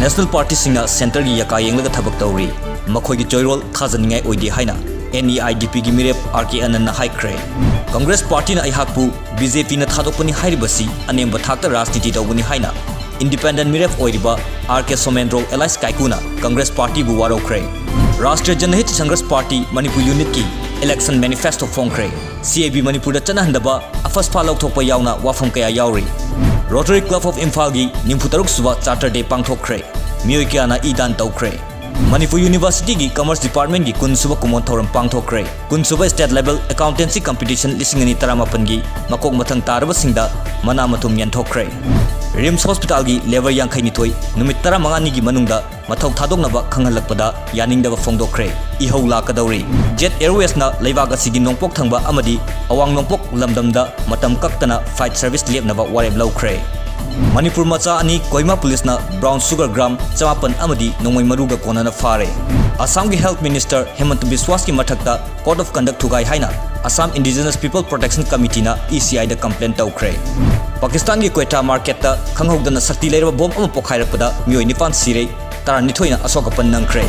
National Party singna center gi yaka yenglaga thabak tawri makhoi gi joyrol thajaningai oidi haina NEIDP gi mirep RK Anand na haikre Congress Party na ihakpu BJP na thadokpani hairibasi anemba thakta rajniti tawbani haina Independent mirep oiriba RK Somendro Elias Kaikuna Congress Party bu warokre Rashtriya Janahit Congress Party Manipur Unit ki Election Manifesto Fongkre CAB Manipur da chanahandaba afas pha lauthokpa yauna wafam kaya yauri Rotary Club of Imphal gi nimfutaruk suba Charter Day pangthokre mioi kya na idan tawkre Manipur University gi Commerce Department gi kunsuba kumon thoram pangthokre kunsuba State Level Accountancy Competition 2018 gi makok mathang taraba singda mana mathum yanthokre Rims Hospital gi level yang ni thoi numit 15 gi manungda mathau thadoknaba khanghalakpada yaningdaba fongdokre ihau lakadawri Jet Airways na leibaga sigi nongpok thangba amadi awang nongpok lamdamda matam kaktana flight service lepnaba warem lawkre Manipur macha ani Koima Police na brown sugar gram 5 amadi nongmai maruga konana fare Assam gi Health Minister Hemant Biswas ki mathakta Code of Conduct thugai haina Assam Indigenous People Protection Committee na ECI da complaint tawkre Pakistan gi Quetta market ta khanghodana sakti leiraba bomb ama pokhairakpada mioi 9 sirei 12 na asokapan nangkre